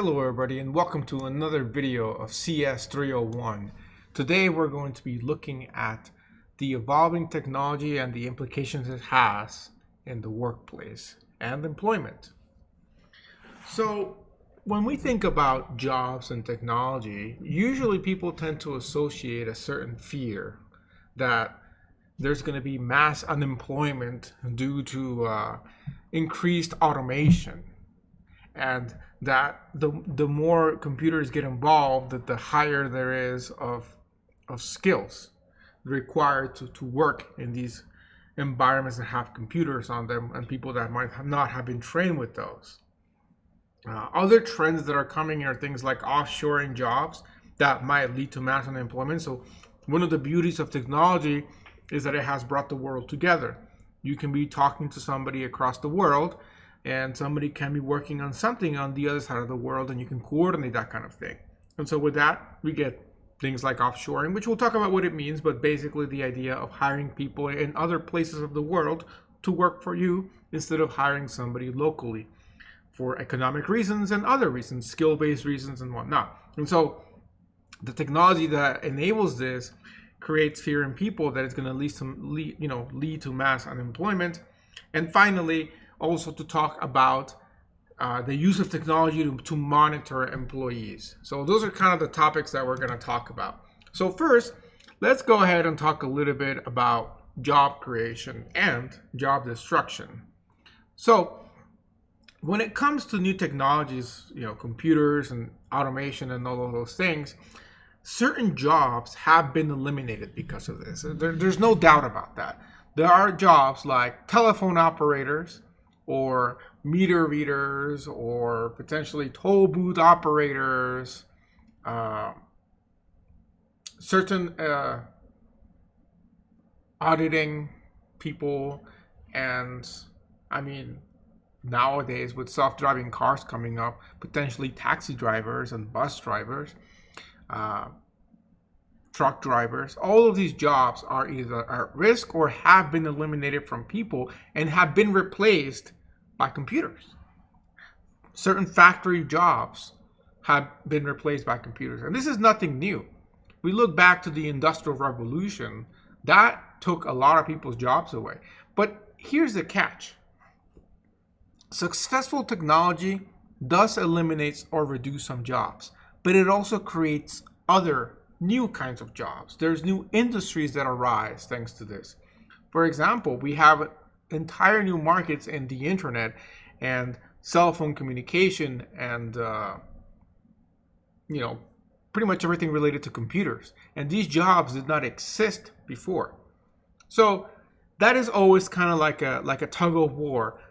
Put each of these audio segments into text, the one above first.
Hello everybody and welcome to another video of CS301. Today we're going to be looking at the evolving technology and the implications it has in the workplace and employment. So when we think about jobs and technology, usually people tend to associate a certain fear that there's going to be mass unemployment due to increased automation, and that the more computers get involved, that the higher there is of skills required to work in these environments that have computers on them and people that might not have been trained with those. Other trends that are coming are things like offshoring jobs that might lead to mass unemployment. So one of the beauties of technology is that it has brought the world together. You can be talking to somebody across the world and somebody can be working on something on the other side of the world, and you can coordinate that kind of thing. And so with that, we get things like offshoring, which we'll talk about what it means, but basically the idea of hiring people in other places of the world to work for you instead of hiring somebody locally for economic reasons and other reasons, skill-based reasons and whatnot. And so the technology that enables this creates fear in people that it's going to lead to mass unemployment. And finally, also to talk about the use of technology to monitor employees. So those are kind of the topics that we're going to talk about. So first, let's go ahead and talk a little bit about job creation and job destruction. So when it comes to new technologies, computers and automation and all of those things, certain jobs have been eliminated because of this. There's no doubt about that. There are jobs like telephone operators, or meter readers, or potentially toll booth operators, certain auditing people, and nowadays with self-driving cars coming up, potentially taxi drivers and bus drivers, truck drivers. All of these jobs are either at risk or have been eliminated from people and have been replaced by computers. Certain factory jobs have been replaced by computers. And this is nothing new. We look back to the Industrial Revolution, that took a lot of people's jobs away. But here's the catch. Successful technology does eliminate or reduce some jobs, but it also creates other new kinds of jobs. There's new industries that arise thanks to this. For example, we have entire new markets in the internet and cell phone communication and pretty much everything related to computers. And these jobs did not exist before. So that is always kind of like a tug of war.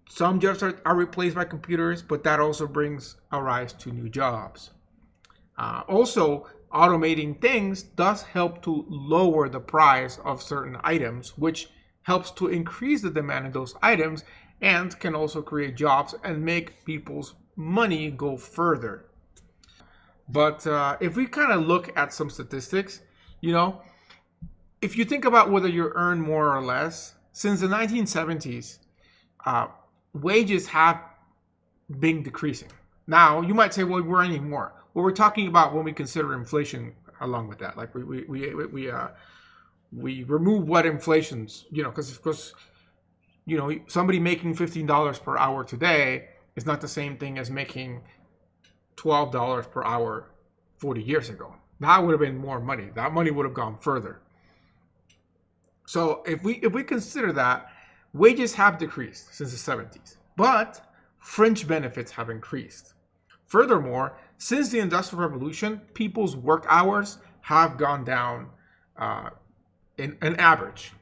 Some jobs are replaced by computers, but that also brings a rise to new jobs. Also, automating things does help to lower the price of certain items, which helps to increase the demand of those items and can also create jobs and make people's money go further. But if we kind of look at some statistics, if you think about whether you earn more or less, since the 1970s, wages have been decreasing. Now, you might say, well, we're earning more. Well, we're talking about when we consider inflation along with that. Like we remove what inflation's, because somebody making $15 per hour today is not the same thing as making $12 per hour 40 years ago. That would have been more money. That money would have gone further. So if we consider that, wages have decreased since the 70s, but fringe benefits have increased. Furthermore, since the Industrial Revolution, people's work hours have gone down in an average.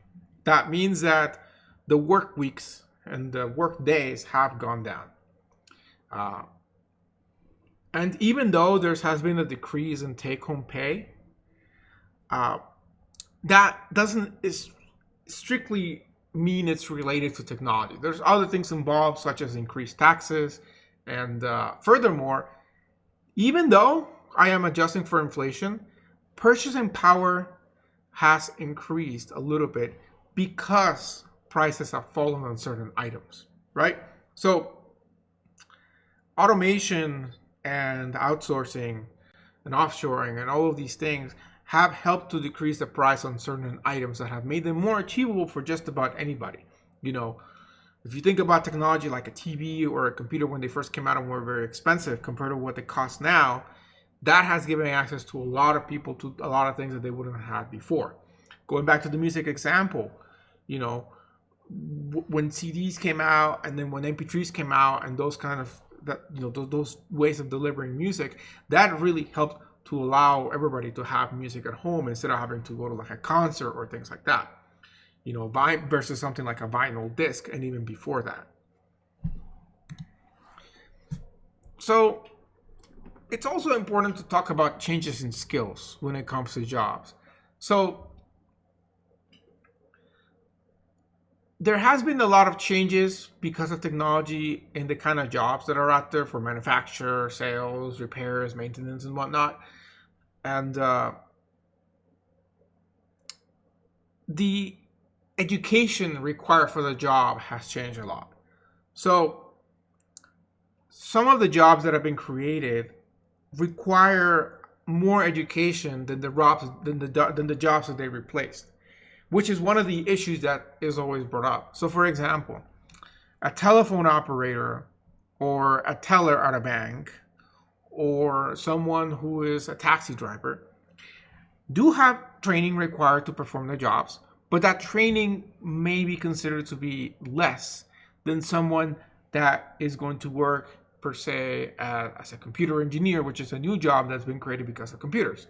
That means that the work weeks and the work days have gone down. And even though there has been a decrease in take-home pay, that doesn't strictly mean it's related to technology. There's other things involved, such as increased taxes. And furthermore, even though I am adjusting for inflation, purchasing power has increased a little bit because prices have fallen on certain items, right? So automation and outsourcing and offshoring and all of these things have helped to decrease the price on certain items that have made them more achievable for just about anybody. You know, if you think about technology like a TV or a computer when they first came out and were very expensive compared to what they cost now, that has given access to a lot of people to a lot of things that they wouldn't have had before. Going back to the music example, you know, when CDs came out and then when MP3s came out and those kind of that, you know, those ways of delivering music, that really helped to allow everybody to have music at home instead of having to go to like a concert or things like that. You know, versus something like a vinyl disc, and even before that. So it's also important to talk about changes in skills when it comes to jobs. So there has been a lot of changes because of technology in the kind of jobs that are out there for manufacture, sales, repairs, maintenance, and whatnot. And the education required for the job has changed a lot. So some of the jobs that have been created require more education than the jobs that they replaced, which is one of the issues that is always brought up. So for example, a telephone operator or a teller at a bank or someone who is a taxi driver do have training required to perform their jobs, but that training may be considered to be less than someone that is going to work per se as a computer engineer, which is a new job that's been created because of computers.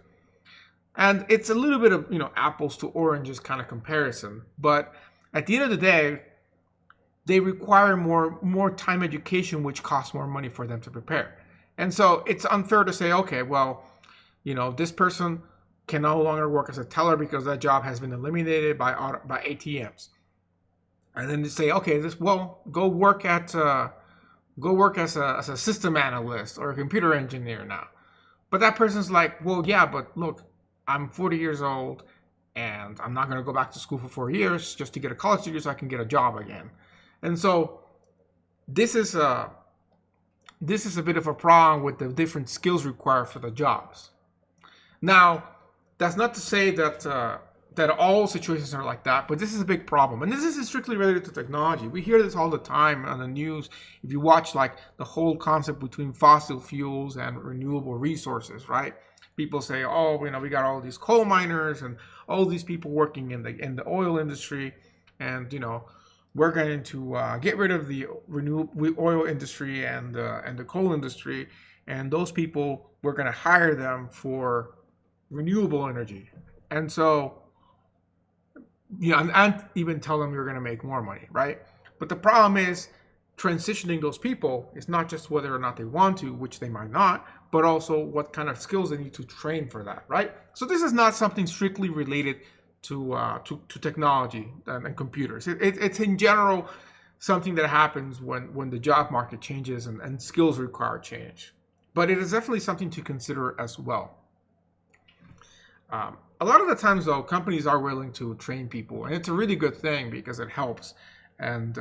And it's a little bit of, you know, apples to oranges kind of comparison, but at the end of the day, they require more time education, which costs more money for them to prepare. And so it's unfair to say, okay, well, you know, this person can no longer work as a teller because that job has been eliminated by ATMs. And then they say, okay, go work as a system analyst or a computer engineer now. But that person's like, well, yeah, but look, I'm 40 years old and I'm not going to go back to school for 4 years just to get a college degree so I can get a job again. And so this is a bit of a problem with the different skills required for the jobs. Now, that's not to say that all situations are like that, but this is a big problem. And this is strictly related to technology. We hear this all the time on the news. If you watch like the whole concept between fossil fuels and renewable resources, right? People say, oh, you know, we got all these coal miners and all these people working in the oil industry, and you know, we're going to get rid of the renewable oil industry and the coal industry, and those people, we're going to hire them for renewable energy. And so, you know, and even tell them you're going to make more money, right? But the problem is transitioning those people is not just whether or not they want to, which they might not, but also what kind of skills they need to train for that, right? So this is not something strictly related to technology and computers. It's in general something that happens when the job market changes and skills require change. But it is definitely something to consider as well. A lot of the times, though, companies are willing to train people, and it's a really good thing because it helps. And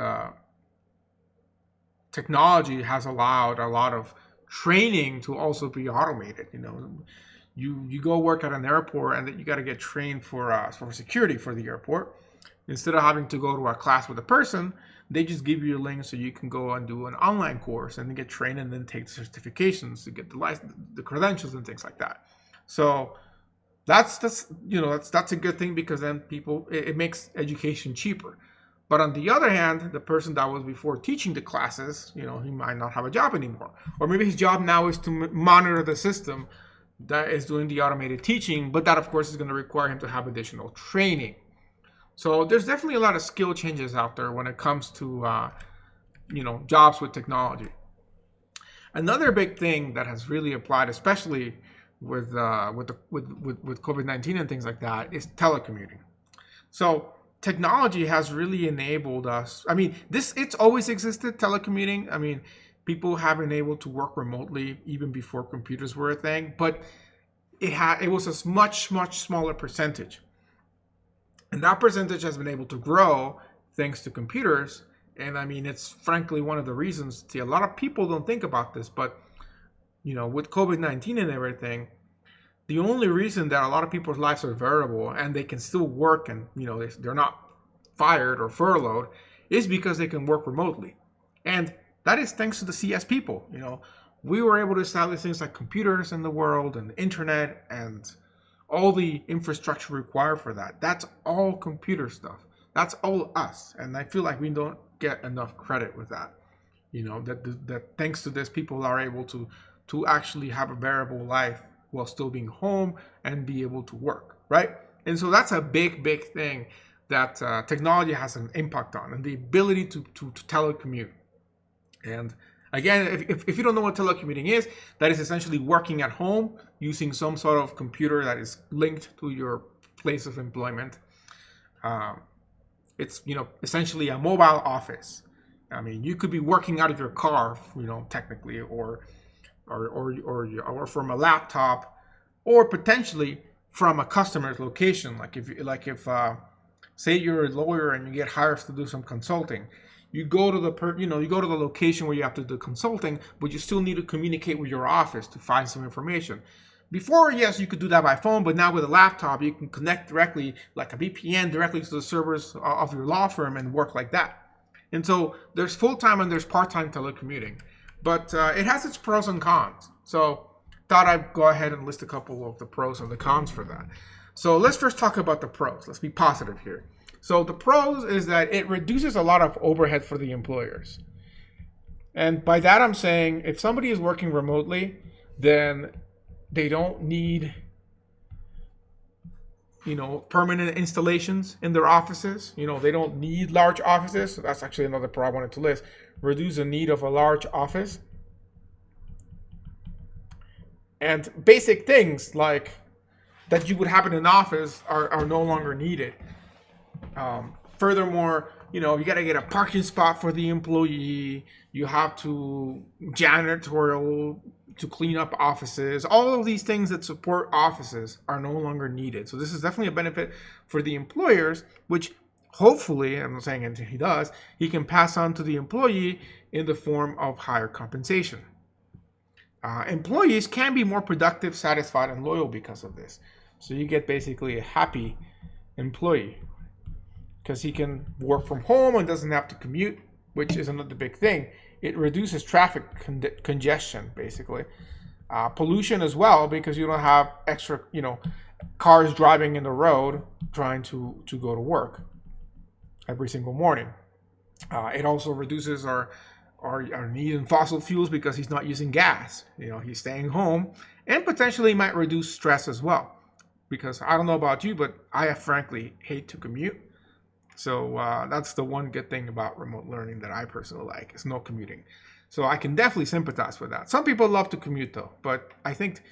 technology has allowed a lot of training to also be automated. You know, you go work at an airport, and you got to get trained for security for the airport. Instead of having to go to a class with a person, they just give you a link so you can go and do an online course and then get trained and then take the certifications to get the license, the credentials, and things like that. So that's a good thing because then it makes education cheaper. But on the other hand, the person that was before teaching the classes, you know, he might not have a job anymore, or maybe his job now is to monitor the system that is doing the automated teaching. But that, of course, is going to require him to have additional training. So there's definitely a lot of skill changes out there when it comes to jobs with technology. Another big thing that has really applied, especially with COVID-19 and things like that, is telecommuting. So technology has really enabled us. I mean, it's always existed, telecommuting. I mean, people have been able to work remotely even before computers were a thing, but it was a much smaller percentage. And that percentage has been able to grow thanks to computers. And I mean, it's frankly one of the reasons, a lot of people don't think about this, but with COVID-19 and everything, the only reason that a lot of people's lives are variable and they can still work and, they're not fired or furloughed is because they can work remotely. And that is thanks to the CS people. We were able to establish things like computers in the world and the internet and all the infrastructure required for that. That's all computer stuff. That's all us. And I feel like we don't get enough credit with that. That thanks to this, people are able to actually have a variable life while still being home and be able to work, right? And so that's a big, big thing that technology has an impact on, and the ability to telecommute. And again, if you don't know what telecommuting is, that is essentially working at home using some sort of computer that is linked to your place of employment. It's essentially a mobile office. I mean, you could be working out of your car, technically, or from a laptop, or potentially from a customer's location. Like if say you're a lawyer and you get hired to do some consulting, you go to the location where you have to do consulting, but you still need to communicate with your office to find some information. Before, yes, you could do that by phone, but now with a laptop, you can connect directly, like a VPN, directly to the servers of your law firm and work like that. And so there's full-time and there's part-time telecommuting, but it has its pros and cons. So thought I'd go ahead and list a couple of the pros and the cons for that. So let's first talk about the pros. Let's be positive here. So the pros is that it reduces a lot of overhead for the employers. And by that I'm saying if somebody is working remotely, then they don't need permanent installations in their offices. They don't need large offices. So that's actually another pro I wanted to list. Reduce the need of a large office. And basic things like that you would have in an office are no longer needed. Furthermore, you got to get a parking spot for the employee. You have to janitorial to clean up offices. All of these things that support offices are no longer needed. So this is definitely a benefit for the employers, which hopefully, I'm not saying anything he does, he can pass on to the employee in the form of higher compensation. Employees can be more productive, satisfied, and loyal because of this. So you get basically a happy employee because he can work from home and doesn't have to commute, which is another big thing. It reduces traffic congestion, basically. Pollution as well, because you don't have extra, cars driving in the road trying to go to work every single morning. It also reduces our need in fossil fuels because he's not using gas. He's staying home, and potentially might reduce stress as well. Because I don't know about you, but I frankly hate to commute. So that's the one good thing about remote learning that I personally like, is no commuting. So I can definitely sympathize with that. Some people love to commute though, but I think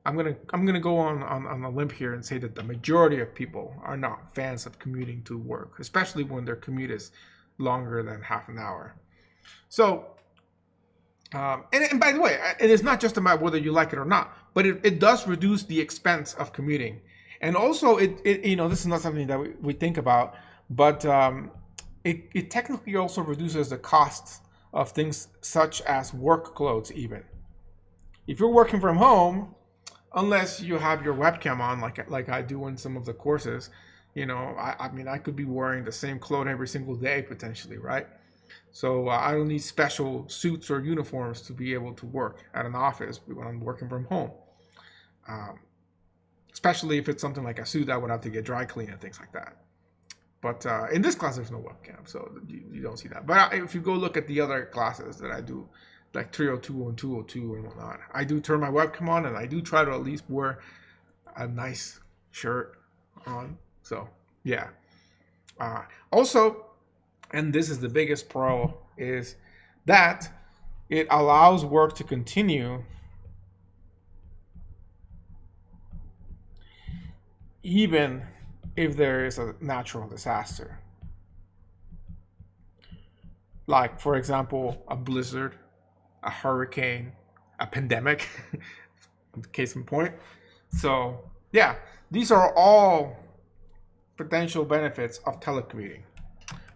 I'm gonna go on a limb here and say that the majority of people are not fans of commuting to work, especially when their commute is longer than half an hour. So, and by the way, it is not just about whether you like it or not, but it does reduce the expense of commuting. And also, this is not something that we think about, but it technically also reduces the costs of things such as work clothes even. If you're working from home, unless you have your webcam on, like I do in some of the courses, I could be wearing the same clothes every single day potentially, right? So I don't need special suits or uniforms to be able to work at an office when I'm working from home. Especially if it's something like a suit that would have to get dry cleaned and things like that. But in this class, there's no webcam, so you don't see that. But if you go look at the other classes that I do, like 302 and 202 and whatnot, I do turn my webcam on, and I do try to at least wear a nice shirt on. So, yeah. Also, and this is the biggest pro, is that it allows work to continue even if there is a natural disaster. Like, for example, a blizzard, a hurricane, a pandemic, case in point. So, yeah, these are all potential benefits of telecommuting.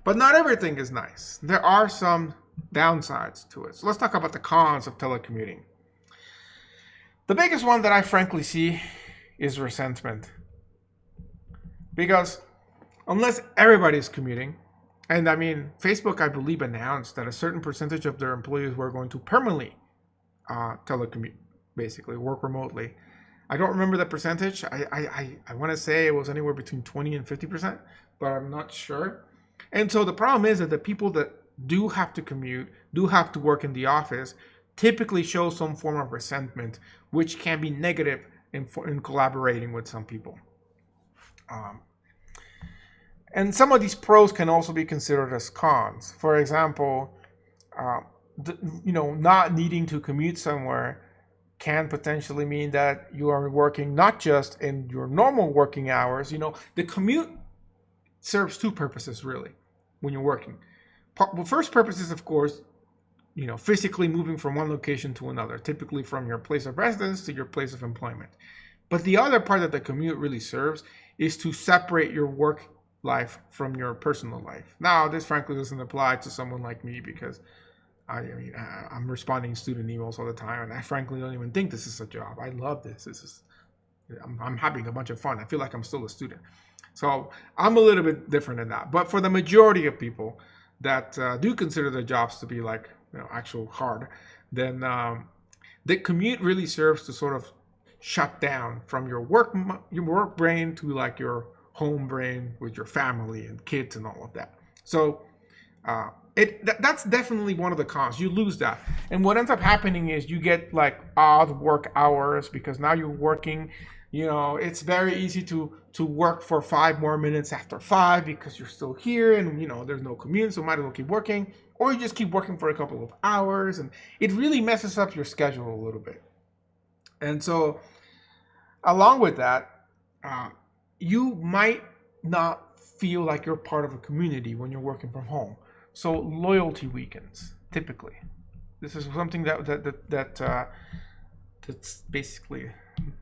But not everything is nice. There are some downsides to it. So let's talk about the cons of telecommuting. The biggest one that I frankly see is resentment. Because unless everybody's commuting, and I mean, Facebook, I believe, announced that a certain percentage of their employees were going to permanently telecommute, basically work remotely. I don't remember the percentage. I want to say it was anywhere between 20 and 50%, but I'm not sure. And so the problem is that the people that do have to commute, do have to work in the office, typically show some form of resentment, which can be negative in collaborating with some people. And some of these pros can also be considered as cons. For example, not needing to commute somewhere can potentially mean that you are working not just in your normal working hours. The commute serves two purposes really when you're working. The first purpose is, of course, physically moving from one location to another, typically from your place of residence to your place of employment. But the other part that the commute really serves is to separate your work life from your personal life. Now, this frankly doesn't apply to someone like me because I'm responding to student emails all the time, and I frankly don't even think this is a job. I love this. I'm having a bunch of fun. I feel like I'm still a student. So I'm a little bit different in that. But for the majority of people that do consider their jobs to be like actual hard, then the commute really serves to sort of shut down from your work brain to like your home brain with your family and kids and all of that. So that's definitely one of the cons. You lose that. And what ends up happening is you get like odd work hours because now you're working, it's very easy to work for 5 more minutes after 5 because you're still here and, there's no commute, so might as well keep working. Or you just keep working for a couple of hours, and it really messes up your schedule a little bit. And so along with that, you might not feel like you're part of a community when you're working from home. So loyalty weakens, typically. This is something that's basically,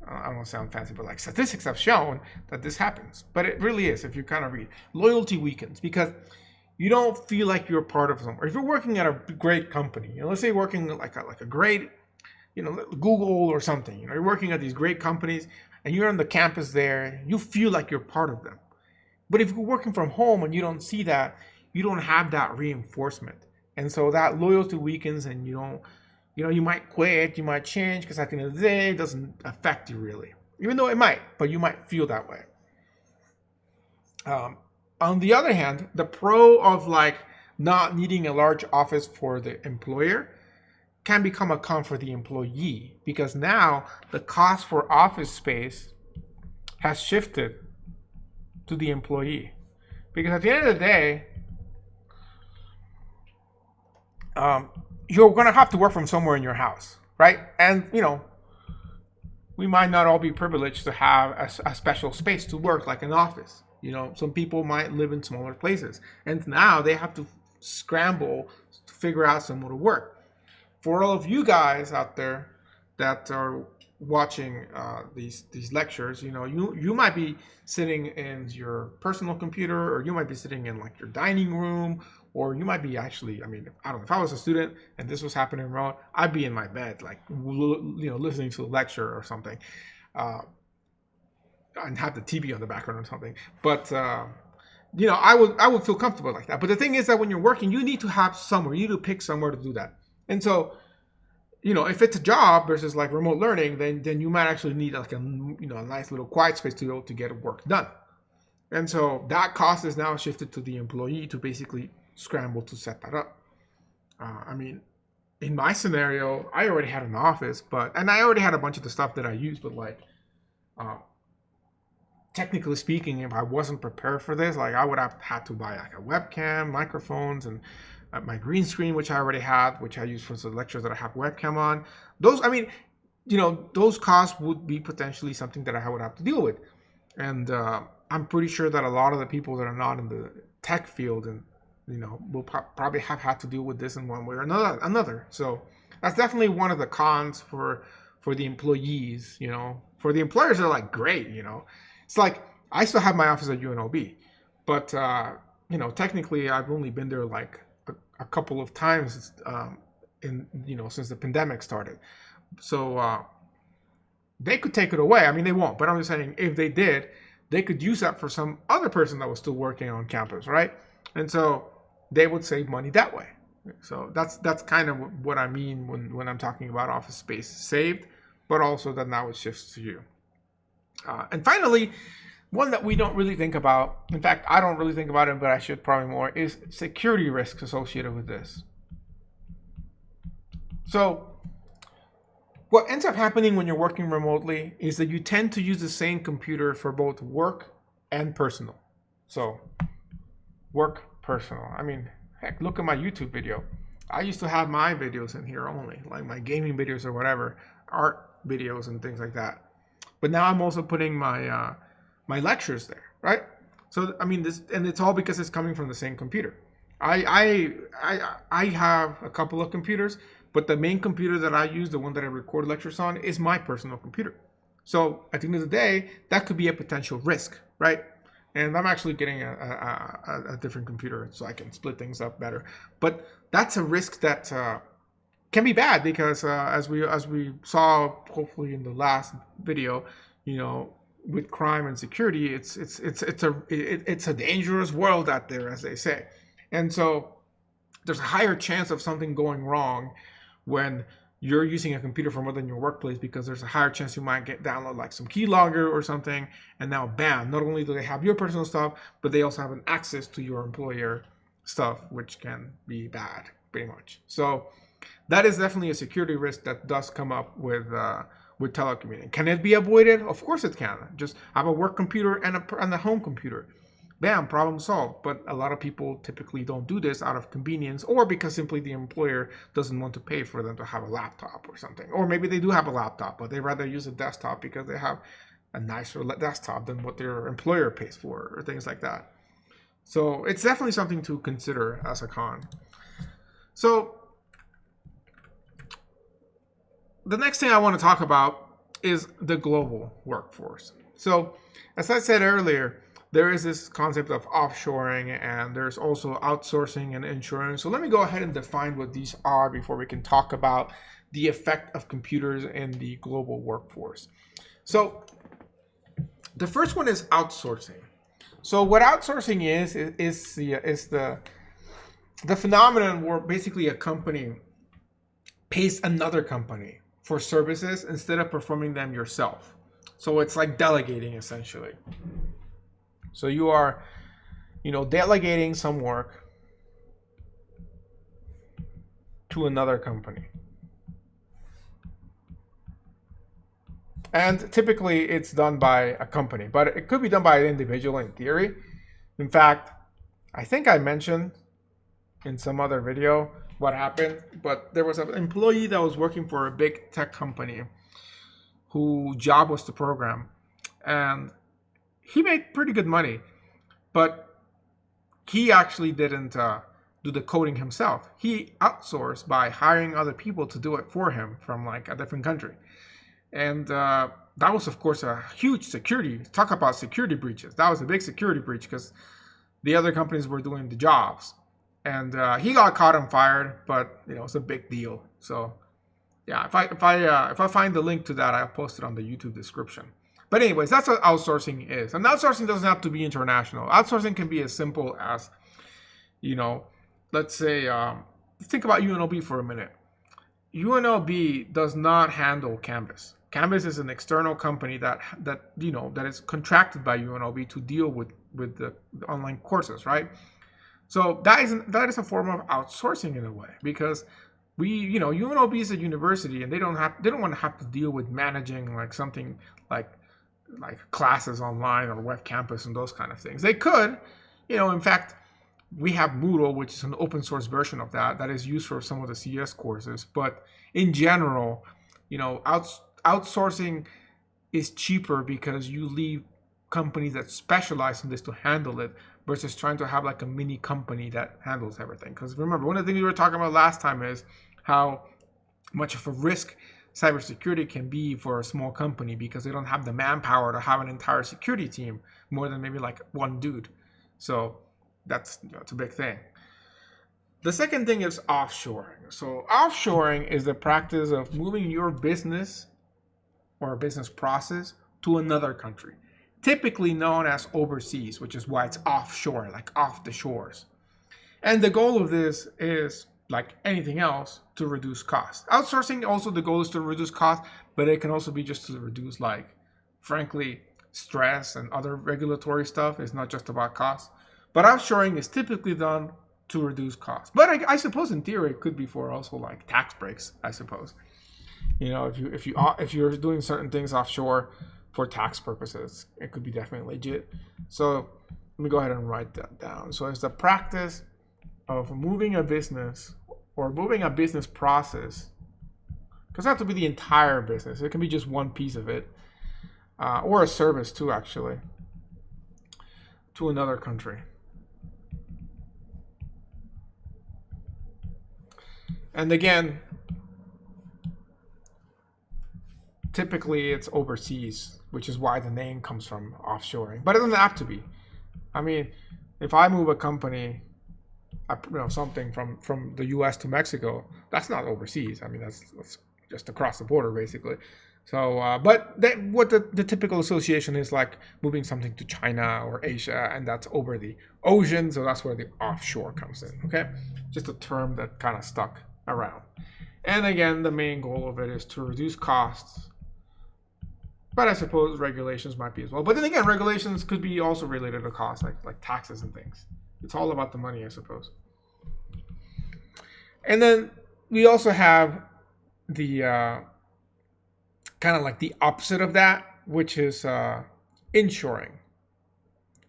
I don't want to sound fancy, but like statistics have shown that this happens. But it really is, if you kind of read. Loyalty weakens because you don't feel like you're part of somewhere. If you're working at a great company, let's say you're working like a great, Google or something, you're working at these great companies and you're on the campus there, you feel like you're part of them. But if you're working from home and you don't see that, you don't have that reinforcement. And so that loyalty weakens and you might quit, you might change because at the end of the day, it doesn't affect you really. Even though it might, but you might feel that way. On the other hand, the pro of like not needing a large office for the employer can become a con for the employee because now the cost for office space has shifted to the employee. Because at the end of the day, you're going to have to work from somewhere in your house, right? And, we might not all be privileged to have a special space to work like an office. Some people might live in smaller places. And now they have to scramble to figure out somewhere to work. For all of you guys out there that are watching these lectures, you might be sitting in your personal computer, or you might be sitting in like your dining room, or you might be actually, I don't know, if I was a student and this was happening wrong, I'd be in my bed, like, listening to a lecture or something, and have the TV on the background or something. But, I would feel comfortable like that. But the thing is that when you're working, you need to have somewhere, you need to pick somewhere to do that. And so, if it's a job versus like remote learning, then you might actually need like a nice little quiet space to get work done. And so that cost is now shifted to the employee to basically scramble to set that up. In my scenario, I already had an office, and I already had a bunch of the stuff that I used, but like, technically speaking, if I wasn't prepared for this, like I would have had to buy like a webcam, microphones, and my green screen, which I already had, which I use for the lectures that I have webcam on. Those, those costs would be potentially something that I would have to deal with. And I'm pretty sure that a lot of the people that are not in the tech field and, will probably have had to deal with this in one way or another. So that's definitely one of the cons for the employees. For the employers, they're like, great, It's like, I still have my office at UNLV, but, technically I've only been there like a couple of times since the pandemic started. So they could take it away. I mean, they won't, but I'm just saying if they did, they could use that for some other person that was still working on campus, right? And so they would save money that way. So that's kind of what I mean when I'm talking about office space saved, but also that now it shifts to you. And finally, one that we don't really think about, in fact, I don't really think about it, but I should probably more, is security risks associated with this. So what ends up happening when you're working remotely is that you tend to use the same computer for both work and personal. So work, personal. I mean, heck, look at my YouTube video. I used to have my videos in here only, like my gaming videos or whatever, art videos and things like that. But now I'm also putting my my lectures there, right? So I mean, this, and it's all because it's coming from the same computer. I have a couple of computers, but the main computer that I use, the one that I record lectures on, is my personal computer. So at the end of the day, that could be a potential risk, right? And I'm actually getting a different computer so I can split things up better. But that's a risk that can be bad because as we saw hopefully in the last video, you know, with crime and security, it's a dangerous world out there, as they say. And so there's a higher chance of something going wrong when you're using a computer from within your workplace, because there's a higher chance you might get download like some keylogger or something, and now bam, not only do they have your personal stuff, but they also have an access to your employer stuff, which can be bad, pretty much. So that is definitely a security risk that does come up with telecommuting. Can it be avoided? Of course it can. Just have a work computer and a home computer. Bam, problem solved. But a lot of people typically don't do this out of convenience, or because simply the employer doesn't want to pay for them to have a laptop or something. Or maybe they do have a laptop, but they rather use a desktop because they have a nicer desktop than what their employer pays for, or things like that. So it's definitely something to consider as a con. So the next thing I want to talk about is the global workforce. So as I said earlier, there is this concept of offshoring, and there's also outsourcing and inshoring. So let me go ahead and define what these are before we can talk about the effect of computers in the global workforce. So the first one is outsourcing. So what outsourcing is the phenomenon where basically a company pays another company for services instead of performing them yourself. So it's like delegating, essentially. So you are, delegating some work to another company. And typically it's done by a company, but it could be done by an individual in theory. In fact, I think I mentioned in some other video what happened, but there was an employee that was working for a big tech company whose job was to program, and he made pretty good money, but he actually didn't do the coding himself. He outsourced by hiring other people to do it for him from like a different country. And that was, of course, a huge security. Talk about security breaches. That was a big security breach because the other companies were doing the jobs. And he got caught and fired, but it's a big deal. So yeah, if I find the link to that, I'll post it on the YouTube description. But anyways, that's what outsourcing is. And outsourcing doesn't have to be international. Outsourcing can be as simple as, let's say, think about UNLV for a minute. UNLV does not handle Canvas. Canvas is an external company that is contracted by UNLV to deal with the online courses, right? So that is a form of outsourcing in a way, because UNLV is a university, and they don't want to have to deal with managing like something like classes online or web campus and those kind of things. They could, in fact, we have Moodle, which is an open source version of that is used for some of the CS courses. But in general, outsourcing is cheaper because you leave companies that specialize in this to handle it, versus trying to have like a mini company that handles everything. Because remember, one of the things we were talking about last time is how much of a risk cybersecurity can be for a small company, because they don't have the manpower to have an entire security team, more than maybe like one dude. So that's it's a big thing. The second thing is offshoring. So offshoring is the practice of moving your business or a business process to another country, typically known as overseas, which is why it's offshore, like off the shores. And the goal of this is, like anything else, to reduce cost. Outsourcing, also the goal is to reduce cost, but it can also be just to reduce, like, frankly, stress and other regulatory stuff. It's not just about cost. But offshoring is typically done to reduce costs. But I suppose in theory it could be for also like tax breaks, I suppose. You know, if you're doing certain things offshore for tax purposes, it could be definitely legit. So let me go ahead and write that down. So it's the practice of moving a business or moving a business process. It doesn't have to be the entire business. It can be just one piece of it, or a service too, actually, to another country. And again, typically it's overseas, which is why the name comes from offshoring. But it doesn't have to be. I mean, if I move a company, something from the U.S. to Mexico, that's not overseas. I mean, that's just across the border, basically. So, but what the typical association is, like moving something to China or Asia, and that's over the ocean. So that's where the offshore comes in. Okay, just a term that kind of stuck around. And again, the main goal of it is to reduce costs. But I suppose regulations might be as well. But then again, regulations could be also related to costs, like taxes and things. It's all about the money, I suppose. And then we also have the kind of like the opposite of that, which is inshoring.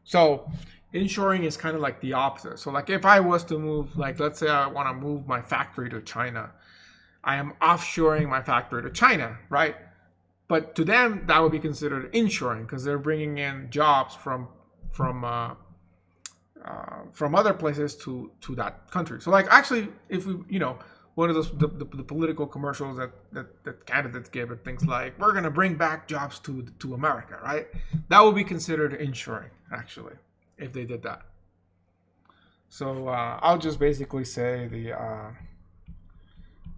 So inshoring is kind of like the opposite. So like if I was to move, like let's say I want to move my factory to China, I am offshoring my factory to China, right? But to them, that would be considered inshoring because they're bringing in jobs from other places to that country. So like actually, if we, one of those the political commercials that candidates give are things like, we're gonna bring back jobs to America, right? That would be considered inshoring, actually, if they did that. So I'll just basically say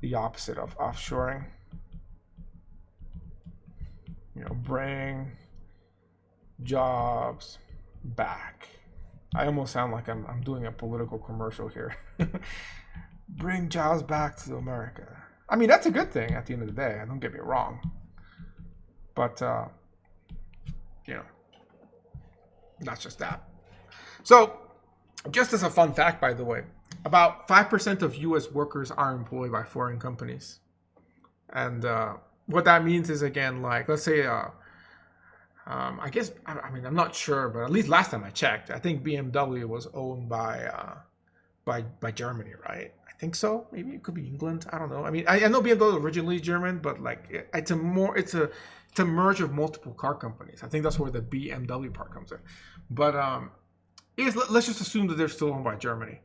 the opposite of offshoring. Bring jobs back. I almost sound like I'm doing a political commercial here. Bring jobs back to America. I mean, that's a good thing at the end of the day. Don't get me wrong. But, that's just that. So, just as a fun fact, by the way, about 5% of U.S. workers are employed by foreign companies. And what that means is, again, like, let's say, I guess, I'm not sure, but at least last time I checked, I think BMW was owned by Germany, right? I think so. Maybe it could be England. I don't know. I mean, I know BMW originally German, but like it's a merge of multiple car companies. I think that's where the BMW part comes in. But let's just assume that they're still owned by Germany.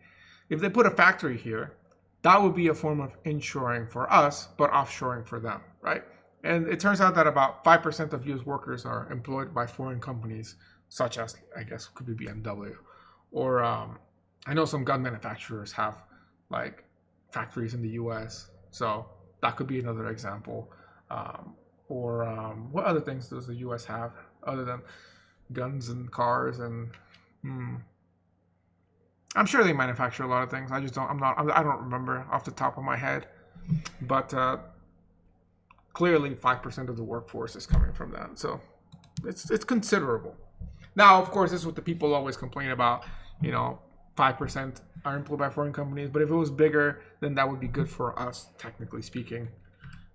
If they put a factory here, that would be a form of inshoring for us, but offshoring for them, right? And it turns out that about 5% of U.S. workers are employed by foreign companies, such as, I guess, could be BMW. Or I know some gun manufacturers have, like, factories in the U.S., so that could be another example. What other things does the U.S. have other than guns and cars and... I'm sure they manufacture a lot of things. I don't remember off the top of my head. But clearly 5% of the workforce is coming from that. So it's considerable. Now, of course, this is what the people always complain about. 5% are employed by foreign companies. But if it was bigger, then that would be good for us, technically speaking,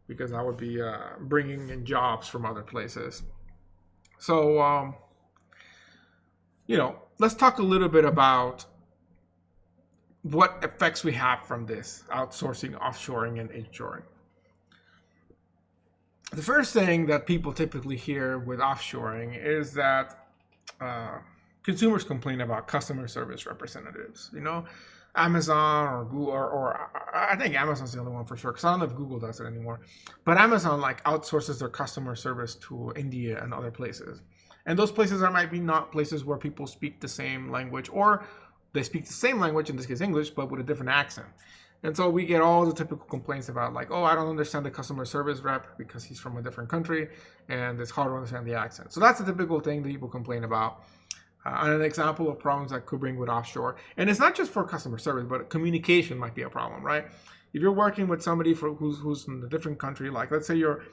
because that would be bringing in jobs from other places. So, let's talk a little bit about what effects we have from this outsourcing, offshoring, and inshoring. The first thing that people typically hear with offshoring is that consumers complain about customer service representatives. Amazon or Google, or I think Amazon's the only one for sure, because I don't know if Google does it anymore. But Amazon outsources their customer service to India and other places. And those places might be not places where people speak the same language, or they speak the same language, in this case English, but with a different accent. And so we get all the typical complaints about like, oh, I don't understand the customer service rep because he's from a different country and it's hard to understand the accent. So that's a typical thing that people complain about. And an example of problems that could bring with offshore. And it's not just for customer service, but communication might be a problem, right? If you're working with somebody who's in a different country, like let's say you're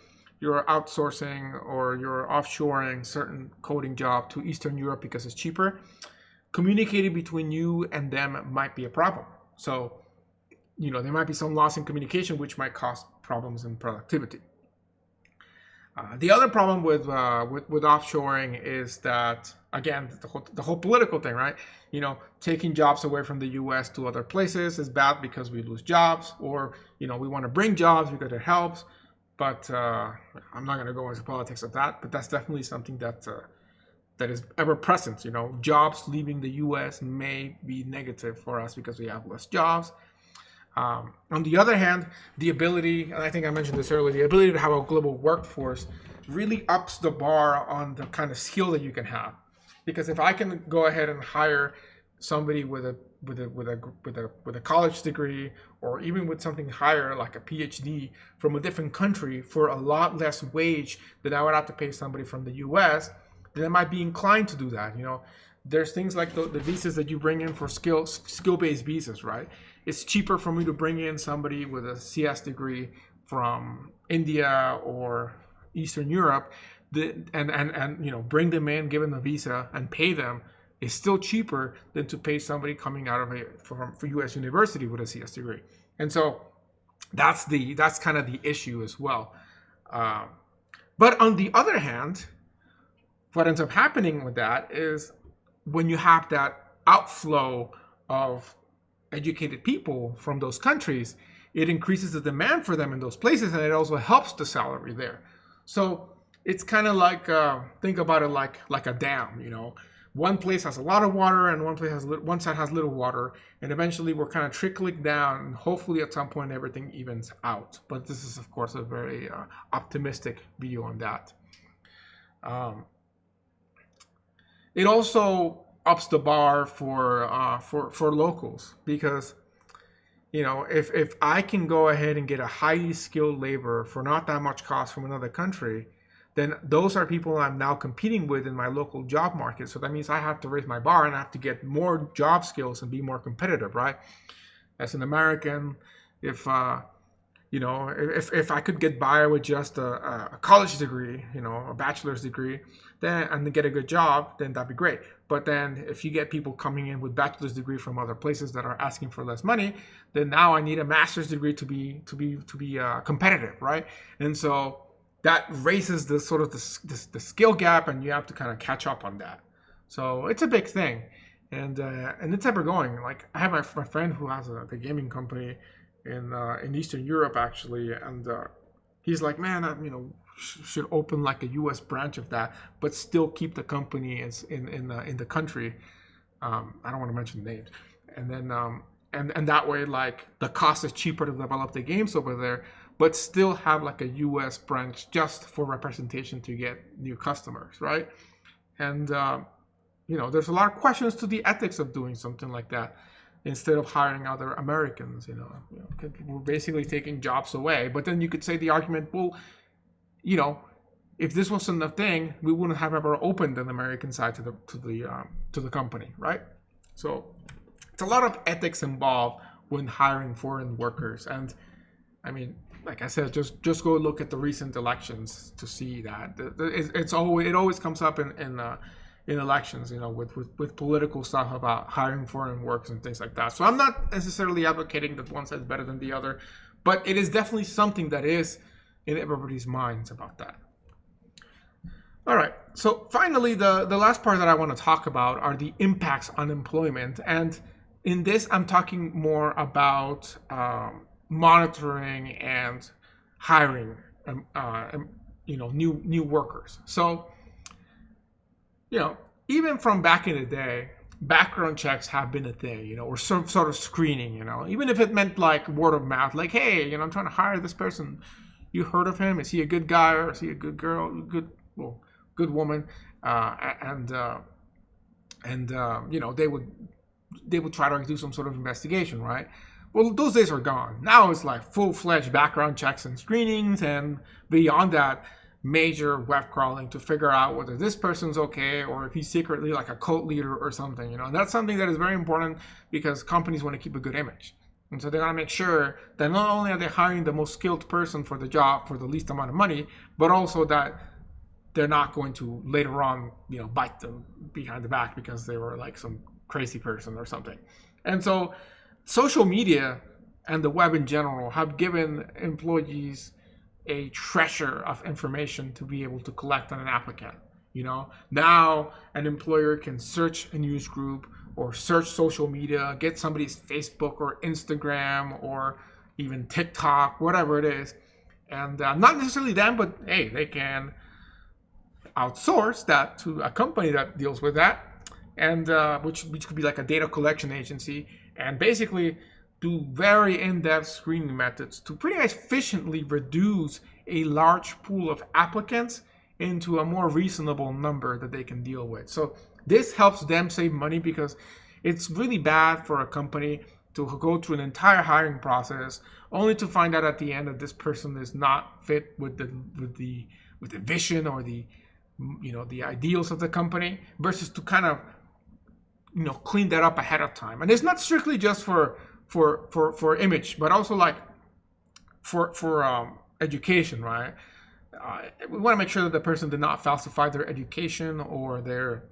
outsourcing or you're offshoring certain coding job to Eastern Europe because it's cheaper, communicating between you and them might be a problem. So, there might be some loss in communication, which might cause problems in productivity. The other problem with offshoring is that, again, the whole political thing, right? Taking jobs away from the U.S. to other places is bad because we lose jobs, or we want to bring jobs because it helps. But I'm not going to go into politics of that. But that's definitely something that is ever present. Jobs leaving the U.S. may be negative for us because we have less jobs. On the other hand, the ability, and I think I mentioned this earlier, the ability to have a global workforce really ups the bar on the kind of skill that you can have. Because if I can go ahead and hire somebody with a college degree, or even with something higher like a PhD from a different country for a lot less wage than I would have to pay somebody from the U.S., then I might be inclined to do that. There's things like the visas that you bring in for skill-based visas, right? It's cheaper for me to bring in somebody with a CS degree from India or Eastern Europe, and bring them in, give them a visa, and pay them is still cheaper than to pay somebody coming out of from U.S. university with a CS degree. And so that's kind of the issue as well. But on the other hand, what ends up happening with that is when you have that outflow of educated people from those countries, it increases the demand for them in those places, and it also helps the salary there. So it's kind of like, think about it like a dam. One place has a lot of water and one side has little water, and eventually we're kind of trickling down, and hopefully at some point everything evens out. But this is of course a very optimistic view on that. It also ups the bar for locals, because if I can go ahead and get a highly skilled labor for not that much cost from another country, then those are people I'm now competing with in my local job market. So that means I have to raise my bar and I have to get more job skills and be more competitive, right? As an American, if I could get by with just a college degree, a bachelor's degree, and get a good job, then that'd be great. But then if you get people coming in with bachelor's degree from other places that are asking for less money, then now I need a master's degree to be competitive, right? And so that raises the sort of the skill gap, and you have to kind of catch up on that. So it's a big thing, and it's ever going. Like I have my friend who has a gaming company in Eastern Europe actually, and he's like, man, should open like a U.S. branch of that, but still keep the company in the country. I don't want to mention names, and then and that way, like the cost is cheaper to develop the games over there, but still have like a U.S. branch just for representation to get new customers, right? And there's a lot of questions to the ethics of doing something like that. Instead of hiring other Americans, we're basically taking jobs away. But then you could say the argument, well, if this wasn't a thing, we wouldn't have ever opened an American side to the company, right? So it's a lot of ethics involved when hiring foreign workers. And I mean, like I said, just go look at the recent elections to see that it always comes up in elections, with political stuff about hiring foreign workers and things like that. So I'm not necessarily advocating that one side is better than the other, but it is definitely something that is in everybody's minds about that. All right. So finally, the last part that I want to talk about are the impacts on employment. And in this, I'm talking more about monitoring and hiring, new workers. So, even from back in the day, background checks have been a thing, or some sort of screening, even if it meant like word of mouth, like, hey, I'm trying to hire this person. You heard of him? Is he a good guy or is he a good girl? Good woman? They would try to do some sort of investigation, right? Well, those days are gone. Now it's like full-fledged background checks and screenings, and beyond that, major web crawling to figure out whether this person's okay or if he's secretly like a cult leader or something, And that's something that is very important because companies want to keep a good image. And so they got to make sure that not only are they hiring the most skilled person for the job for the least amount of money, but also that they're not going to later on, bite them behind the back because they were like some crazy person or something. And so social media and the web in general have given employees a treasure of information to be able to collect on an applicant. Now an employer can search a news group or search social media, get somebody's Facebook or Instagram or even TikTok, whatever it is. And not necessarily them, but hey, they can outsource that to a company that deals with that, and which could be like a data collection agency, and basically do very in-depth screening methods to pretty efficiently reduce a large pool of applicants into a more reasonable number that they can deal with. So this helps them save money because it's really bad for a company to go through an entire hiring process only to find out at the end that this person is not fit with the vision or the ideals of the company, versus to kind of clean that up ahead of time. And it's not strictly just for image, but also like for education, right? We want to make sure that the person did not falsify their education or their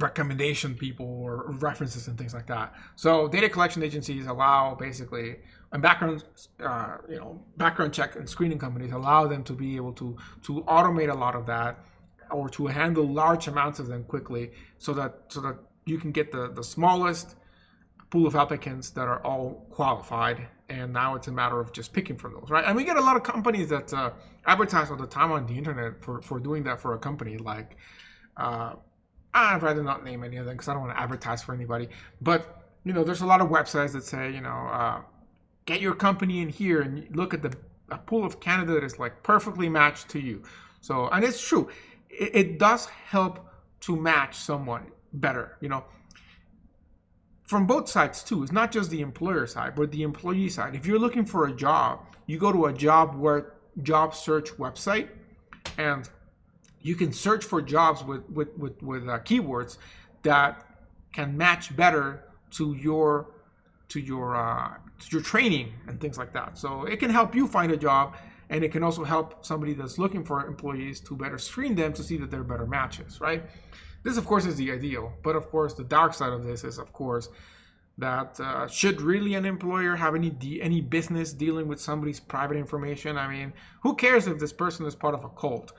recommendation people or references and things like that. So data collection agencies allow basically, and background check and screening companies allow them to be able to automate a lot of that, or to handle large amounts of them quickly, so that you can get the smallest pool of applicants that are all qualified. And now it's a matter of just picking from those, right? And we get a lot of companies that advertise all the time on the internet for doing that for a company. Like, I'd rather not name any of them because I don't want to advertise for anybody. But, there's a lot of websites that say, get your company in here and look at a pool of candidates that is like perfectly matched to you. So, and it's true. It does help to match someone better, from both sides too. It's not just the employer side, but the employee side. If you're looking for a job, you go to a job search website, and you can search for jobs with keywords that can match better to your training and things like that. So it can help you find a job, and it can also help somebody that's looking for employees to better screen them to see that they're better matches, right? This, of course, is the ideal, but of course, the dark side of this is, of course, that should really an employer have any business dealing with somebody's private information? I mean, who cares if this person is part of a cult?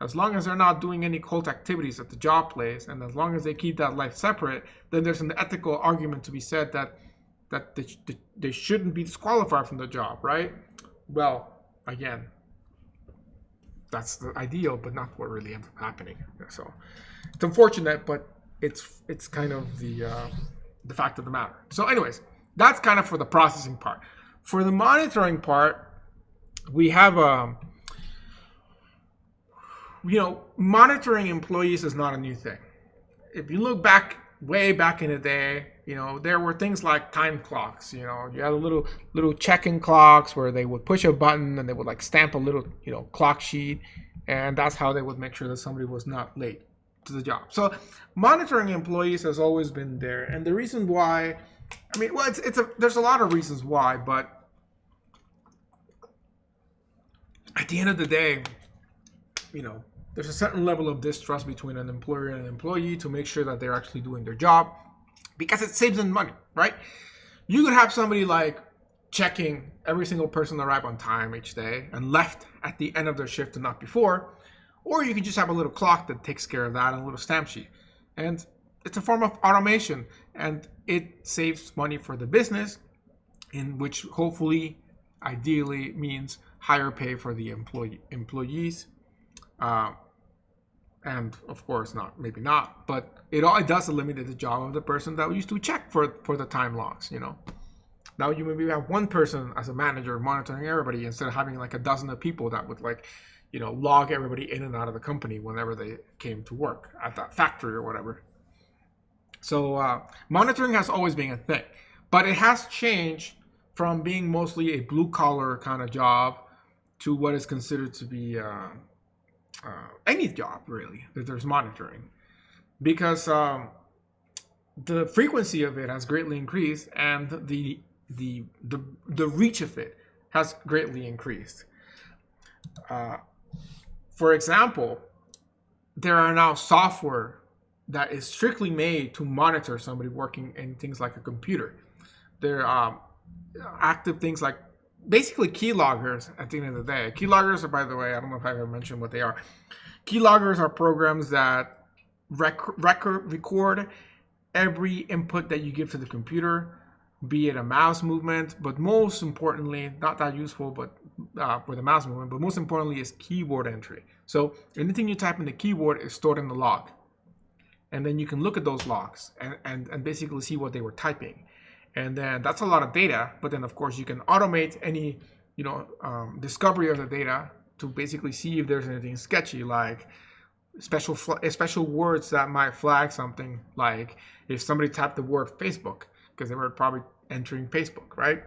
As long as they're not doing any cult activities at the job place, and as long as they keep that life separate, then there's an ethical argument to be said that they shouldn't be disqualified from the job, right? Well, again, that's the ideal, but not what really ends up happening. So it's unfortunate, but it's kind of the fact of the matter. So anyways, that's kind of for the processing part. For the monitoring part, we have monitoring employees is not a new thing. If you look way back in the day, there were things like time clocks. You had a little check-in clocks where they would push a button and they would like stamp a little, clock sheet, and that's how they would make sure that somebody was not late to the job. So monitoring employees has always been there, and the reason why, there's a lot of reasons why, but at the end of the day, there's a certain level of distrust between an employer and an employee to make sure that they're actually doing their job, because it saves them money, right? You could have somebody like checking every single person arrive on time each day and left at the end of their shift and not before, or you can just have a little clock that takes care of that and a little stamp sheet. And it's a form of automation, and it saves money for the business, in which hopefully, ideally, means higher pay for the employees. And of course, maybe not, but it does eliminate the job of the person that used to check for the time logs. Now you maybe have one person as a manager monitoring everybody, instead of having like a dozen of people that would log everybody in and out of the company whenever they came to work at that factory or whatever. So monitoring has always been a thing, But it has changed from being mostly a blue collar kind of job to what is considered to be any job really that there's monitoring, because the frequency of it has greatly increased, and the reach of it has greatly increased. For example, there are now software that is strictly made to monitor somebody working in things like a computer. There are active things like basically keyloggers at the end of the day. Keyloggers are, by the way, I don't know if I ever mentioned what they are. Keyloggers are programs that record every input that you give to the computer, be it a mouse movement, but most importantly, not that useful, but for the mouse movement, but most importantly is keyboard entry. So anything you type in the keyboard is stored in the log. And then you can look at those logs and basically see what they were typing. And then that's a lot of data, but then of course you can automate any, discovery of the data to basically see if there's anything sketchy, like special words that might flag something, like if somebody typed the word Facebook, because they were probably entering Facebook, right?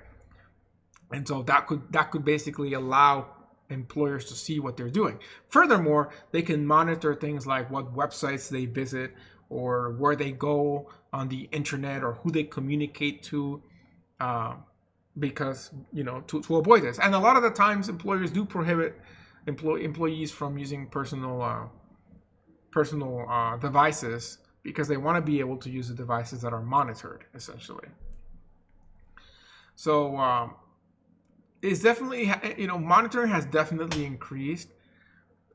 And so that could basically allow employers to see what they're doing. Furthermore, they can monitor things like what websites they visit or where they go on the internet or who they communicate to, because to avoid this. And a lot of the times employers do prohibit employees from using personal devices, because they want to be able to use the devices that are monitored, essentially. So it's definitely, monitoring has definitely increased.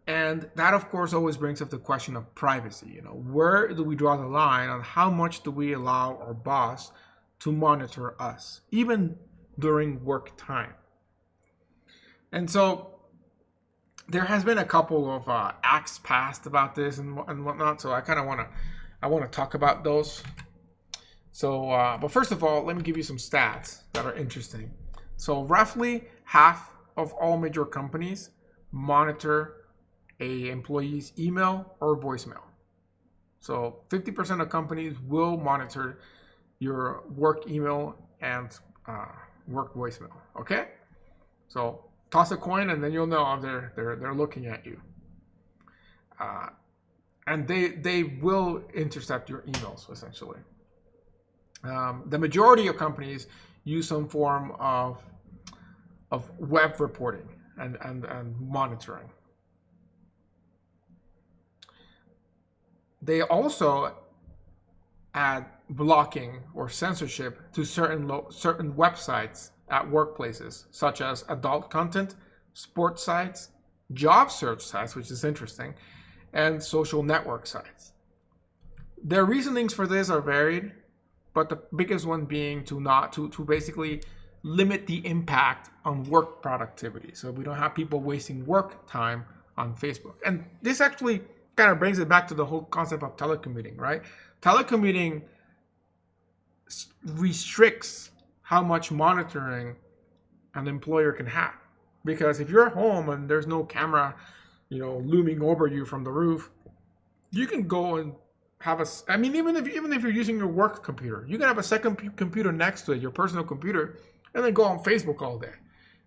And that, of course, always brings up the question of privacy. Where do we draw the line on how much do we allow our boss to monitor us, even during work time? And so there has been a couple of acts passed about this and whatnot. So I kind of want to talk about those. So, but first of all, let me give you some stats that are interesting. So roughly half of all major companies monitor a employee's email or voicemail. So 50% of companies will monitor your work email and work voicemail. Okay, so toss a coin and then you'll know if they're looking at you. And they will intercept your emails, essentially. The majority of companies use some form of web reporting and monitoring. They also add blocking or censorship to certain websites at workplaces, such as adult content, sports sites, job search sites, which is interesting, and social network sites. Their reasonings for this are varied, but the biggest one being to basically limit the impact on work productivity, so we don't have people wasting work time on Facebook. And this actually kind of brings it back to the whole concept of telecommuting, right? Telecommuting restricts how much monitoring an employer can have, because if you're at home and there's no camera, looming over you from the roof, you can go and have even if you're using your work computer, you can have a second computer next to it, your personal computer, and then go on Facebook all day,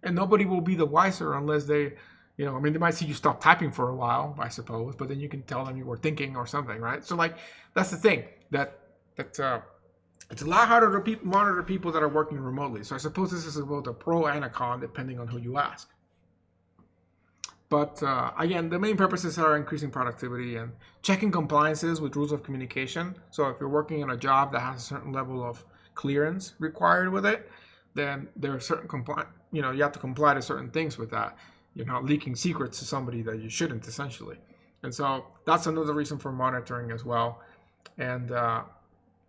and nobody will be the wiser unless they they might see you stop typing for a while, I suppose, but then you can tell them you were thinking or something, right? So that's the thing, that it's a lot harder to monitor people that are working remotely. So I suppose this is both a pro and a con, depending on who you ask. But again, the main purposes are increasing productivity and checking compliances with rules of communication. So if you're working in a job that has a certain level of clearance required with it, then there are certain you have to comply to certain things with that. You're not leaking secrets to somebody that you shouldn't, essentially. And so that's another reason for monitoring as well. And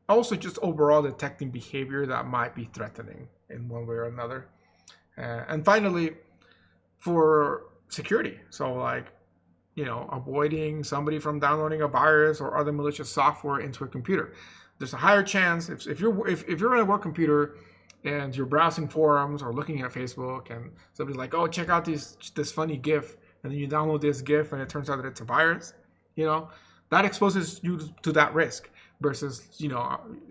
also just overall detecting behavior that might be threatening in one way or another. And finally, for security. So avoiding somebody from downloading a virus or other malicious software into a computer. There's a higher chance if you're on a work computer and you're browsing forums or looking at Facebook and somebody's like, oh, check out this funny GIF, and then you download this GIF and it turns out that it's a virus, that exposes you to that risk. versus,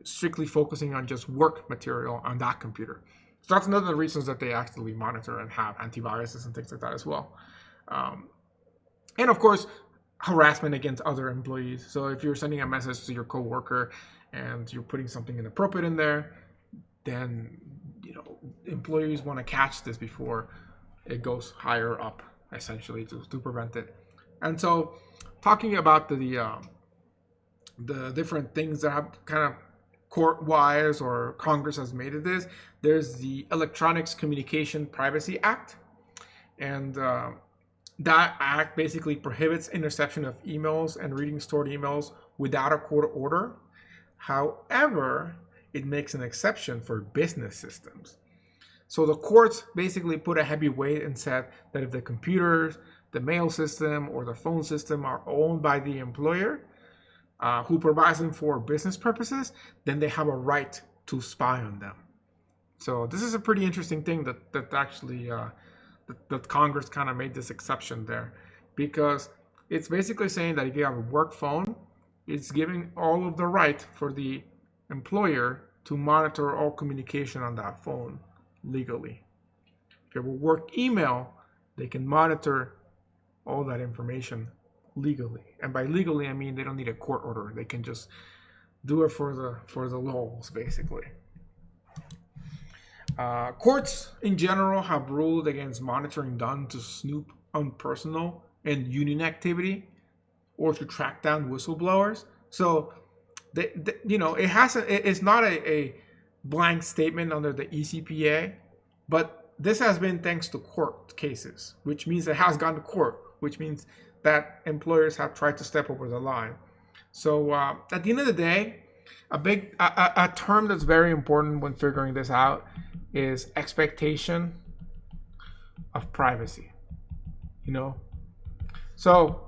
strictly focusing on just work material on that computer. So that's another of the reasons that they actively monitor and have antiviruses and things like that as well. And of course, harassment against other employees. So if you're sending a message to your coworker and you're putting something inappropriate in there, then employees want to catch this before it goes higher up, essentially, to prevent it. And so, talking about the different things that have kind of court-wise or Congress has made of this, there's the Electronics Communication Privacy Act, and that act basically prohibits interception of emails and reading stored emails without a court order. However, it makes an exception for business systems. So the courts basically put a heavy weight and said that if the computers, the mail system, or the phone system are owned by the employer who provides them for business purposes, then they have a right to spy on them. So this is a pretty interesting thing that actually that Congress kind of made this exception there, because it's basically saying that if you have a work phone, it's giving all of the right for the employer to monitor all communication on that phone legally. If you have a work email, they can monitor all that information legally. And by legally, I mean they don't need a court order. They can just do it for the lulz, basically. Courts in general have ruled against monitoring done to snoop on personal and union activity or to track down whistleblowers. So, it's not a blank statement under the ECPA, but this has been thanks to court cases, which means it has gone to court, which means that employers have tried to step over the line. So at the end of the day, a term that's very important when figuring this out is expectation of privacy. So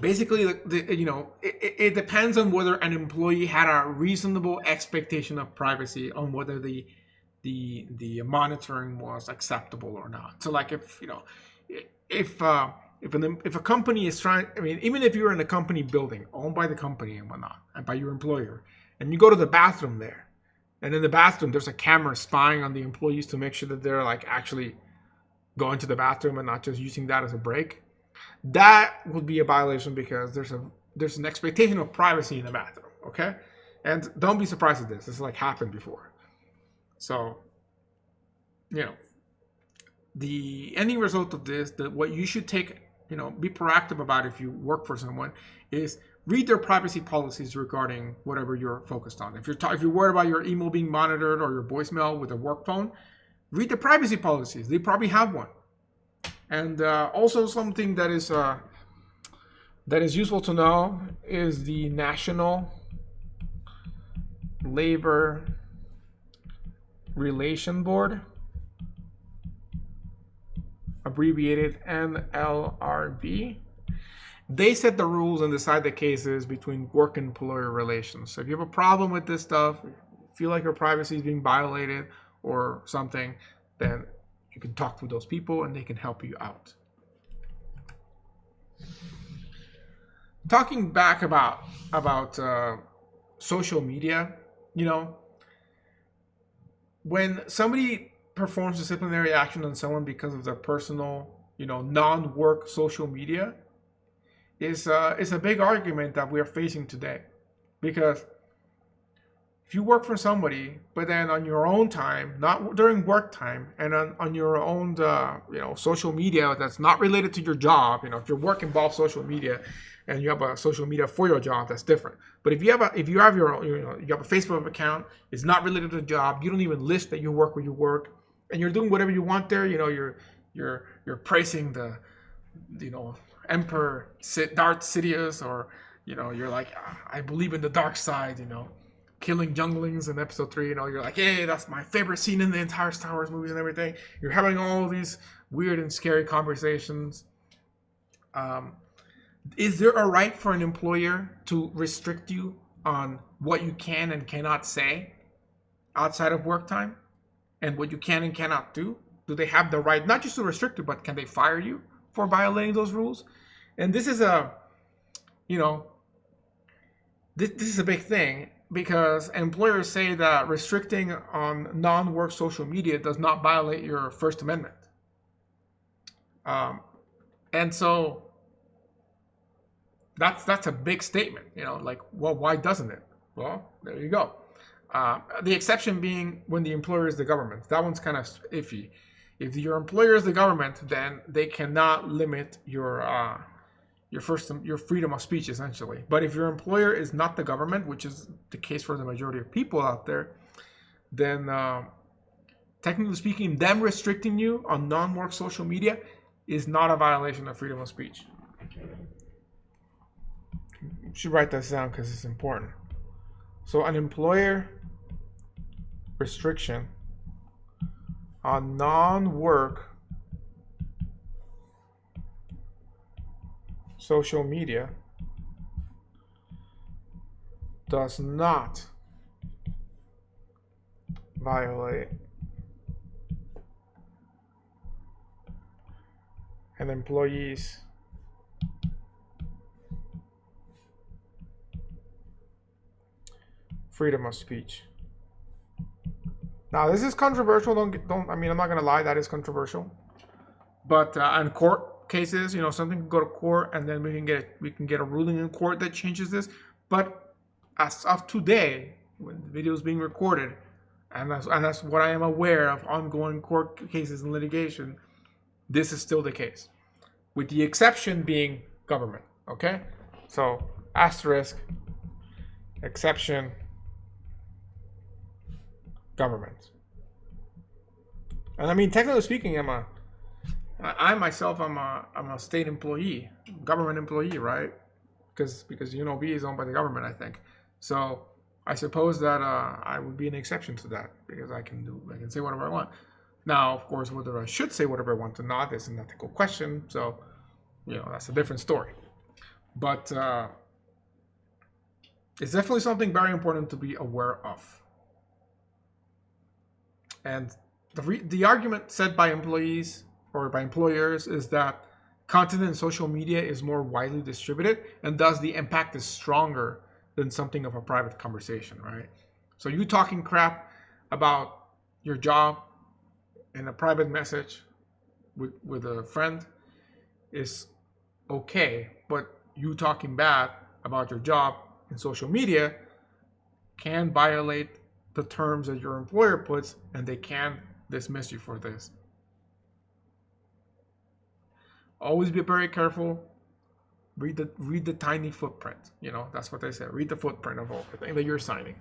basically, it depends on whether an employee had a reasonable expectation of privacy on whether the monitoring was acceptable or not. So, like if a company is trying, even if you're in a company building owned by the company and whatnot, and by your employer, and you go to the bathroom there, and in the bathroom there's a camera spying on the employees to make sure that they're actually going to the bathroom and not just using that as a break, that would be a violation because there's an expectation of privacy in the bathroom, okay? And don't be surprised at this. This has happened before. So, the ending result of this, what you should take, be proactive about if you work for someone, is read their privacy policies regarding whatever you're focused on. If you're worried about your email being monitored or your voicemail with a work phone, read the privacy policies. They probably have one. And also something that is useful to know is the National Labor Relation Board, abbreviated NLRB. They set the rules and decide the cases between work and employer relations. So if you have a problem with this stuff, feel like your privacy is being violated or something, then you can talk to those people and they can help you out. Talking back about social media, when somebody performs disciplinary action on someone because of their personal, non-work social media, is a big argument that we are facing today. Because if you work for somebody, but then on your own time, not during work time, and on your own, social media that's not related to your job, if your work involves social media, and you have a social media for your job, that's different. But if you have your, you have a Facebook account, it's not related to the job. You don't even list that you work where you work, and you're doing whatever you want there. You're praising the, Emperor Darth Sidious, or you're like, I believe in the dark side, killing younglings in episode 3, you're like, hey, that's my favorite scene in the entire Star Wars movies and everything. You're having all these weird and scary conversations. Is there a right for an employer to restrict you on what you can and cannot say outside of work time, and what you can and cannot do? Do they have the right not just to restrict you, but can they fire you for violating those rules? And this is this is a big thing because employers say that restricting on non-work social media does not violate your First Amendment. And so that's a big statement, like, well, why doesn't it? Well, there you go. The exception being when the employer is the government. That one's kind of iffy. If your employer is the government, then they cannot limit your freedom of speech, essentially. But if your employer is not the government, which is the case for the majority of people out there, then technically speaking, them restricting you on non-work social media is not a violation of freedom of speech. You should write this down because it's important. So an employer restriction on non-work social media does not violate an employee's freedom of speech. Now, this is controversial. I mean, I'm not gonna lie, that is controversial. But in court cases, something can go to court, and then we can get a ruling in court that changes this. But as of today, when the video is being recorded, and that's what I am aware of ongoing court cases and litigation, this is still the case, with the exception being government. Okay, so asterisk, exception, government. And I mean, technically speaking, I myself am a state employee, government employee, right? Because UNLV is owned by the government, I think. So I suppose that I would be an exception to that, because I can say whatever I want. Now, of course, whether I should say whatever I want or not is an ethical question. So, that's a different story. But it's definitely something very important to be aware of. And the argument said by employees or by employers is that content in social media is more widely distributed, and thus the impact is stronger than something of a private conversation, right? So you talking crap about your job in a private message with a friend is okay, but you talking bad about your job in social media can violate the terms that your employer puts, and they can dismiss you for this. Always be very careful. Read the tiny footprint. That's what they say. Read the footprint of everything that you're signing.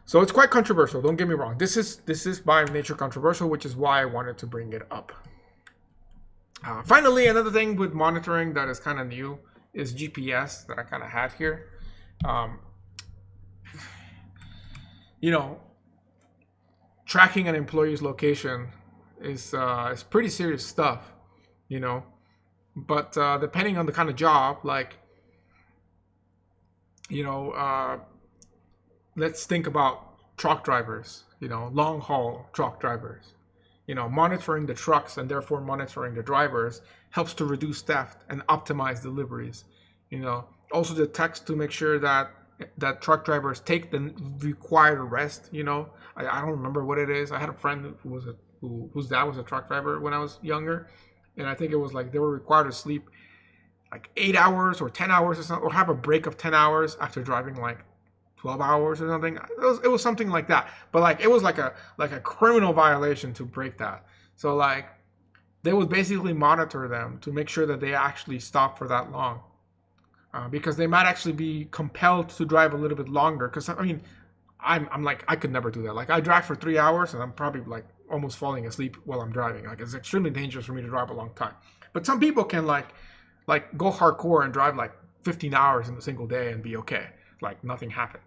So it's quite controversial. Don't get me wrong. This is by nature controversial, which is why I wanted to bring it up. Finally, another thing with monitoring that is kind of new is GPS that I kind of had here. Tracking an employee's location is pretty serious stuff, But depending on the kind of job, like, let's think about truck drivers, long haul truck drivers. Monitoring the trucks and therefore monitoring the drivers helps to reduce theft and optimize deliveries. Also detects to make sure that truck drivers take the required rest. I don't remember what it is. I had a friend whose dad was a truck driver when I was younger, and I think it was like they were required to sleep like 8 hours or 10 hours or something, or have a break of 10 hours after driving like 12 hours or something. It was something like that. But like it was like a criminal violation to break that. So like they would basically monitor them to make sure that they actually stop for that long. Because they might actually be compelled to drive a little bit longer. Because I mean, I'm like, I could never do that. Like I drive for 3 hours and I'm probably like almost falling asleep while I'm driving. Like it's extremely dangerous for me to drive a long time. But some people can like go hardcore and drive like 15 hours in a single day and be okay. Like nothing happened.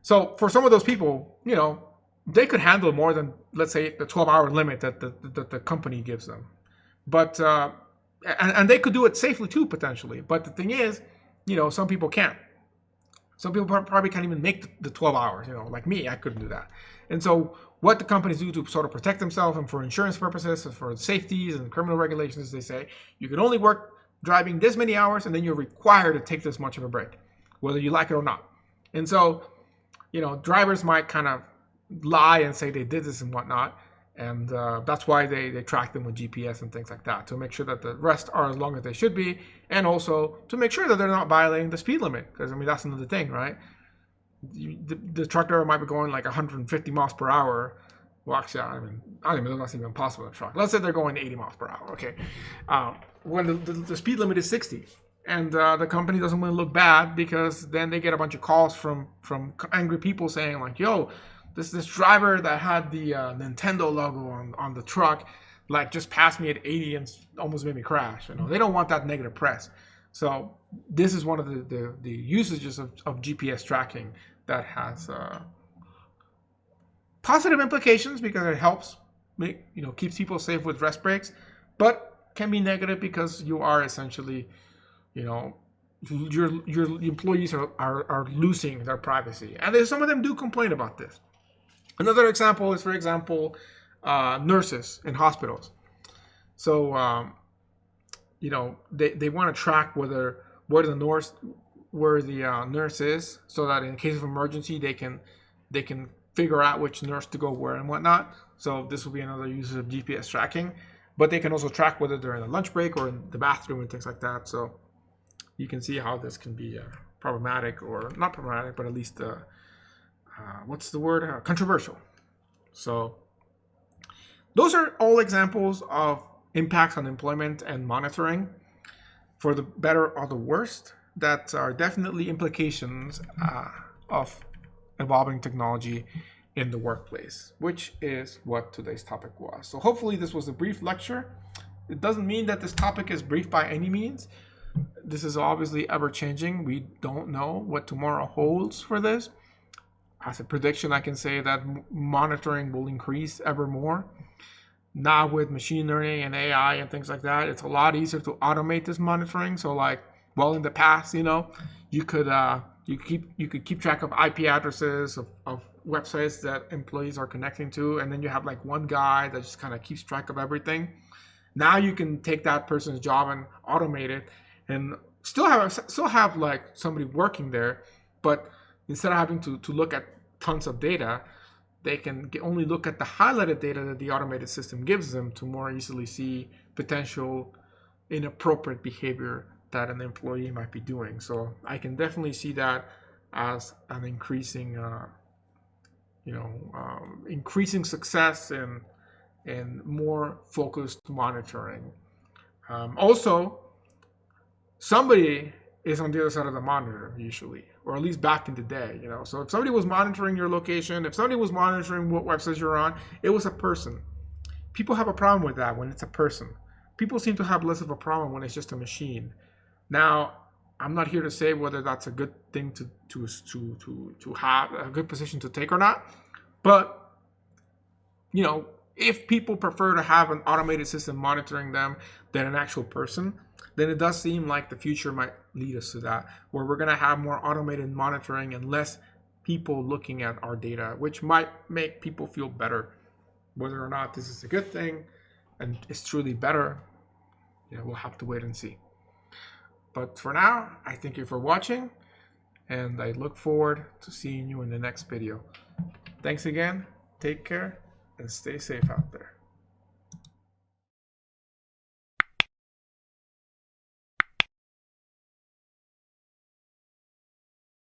So for some of those people, they could handle more than, let's say, the 12-hour limit that the company gives them. But and they could do it safely too, potentially. But the thing is, some people can't. Some people probably can't even make the 12 hours, like me, I couldn't do that. And so what the companies do to sort of protect themselves and for insurance purposes and for safeties and criminal regulations, they say you can only work driving this many hours, and then you're required to take this much of a break, whether you like it or not. And so, drivers might kind of lie and say they did this and whatnot. And that's why they track them with GPS and things like that, to make sure that the rest are as long as they should be, and also to make sure that they're not violating the speed limit. Because, that's another thing, right? The truck driver might be going like 150 miles per hour. Well, actually, I don't know, that's even possible in a truck. Let's say they're going 80 miles per hour, okay? When the speed limit is 60. And the company doesn't want to look bad, because then they get a bunch of calls from angry people saying like, yo, this driver that had the Nintendo logo on the truck, like, just passed me at 80 and almost made me crash. They don't want that negative press. So this is one of the usages of GPS tracking that has positive implications, because it helps keeps people safe with rest breaks, but can be negative because you are essentially, your employees are losing their privacy, and some of them do complain about this. Another example is, for example, nurses in hospitals. So, they want to track where the nurse is, so that in case of emergency, they can figure out which nurse to go where and whatnot. So this will be another use of GPS tracking. But they can also track whether they're in a lunch break or in the bathroom and things like that. So you can see how this can be problematic, or not problematic, but at least controversial. So those are all examples of impacts on employment and monitoring, for the better or the worst, that are definitely implications of evolving technology in the workplace, which is what today's topic was. So hopefully this was a brief lecture. It doesn't mean that this topic is brief by any means. This is obviously ever changing. We don't know what tomorrow holds for this. As a prediction, I can say that monitoring will increase ever more. Now with machine learning and AI and things like that, it's a lot easier to automate this monitoring. So in the past, you could keep track of IP addresses of websites that employees are connecting to, and then you have like one guy that just kind of keeps track of everything. Now you can take that person's job and automate it, and still have like somebody working there, but instead of having to look at tons of data, they can only look at the highlighted data that the automated system gives them, to more easily see potential inappropriate behavior that an employee might be doing. So I can definitely see that as an increasing success and more focused monitoring. Also, somebody is on the other side of the monitor usually, or at least back in the day. So if somebody was monitoring your location, if somebody was monitoring what websites you're on, it was a person. People have a problem with that when it's a person. People seem to have less of a problem when it's just a machine. Now, I'm not here to say whether that's a good thing to have, a good position to take or not. But, if people prefer to have an automated system monitoring them than an actual person, then it does seem like the future might lead us to that, where we're going to have more automated monitoring and less people looking at our data, which might make people feel better. Whether or not this is a good thing and it's truly better, we'll have to wait and see. But for now, I thank you for watching, and I look forward to seeing you in the next video. Thanks again, take care, and stay safe out there.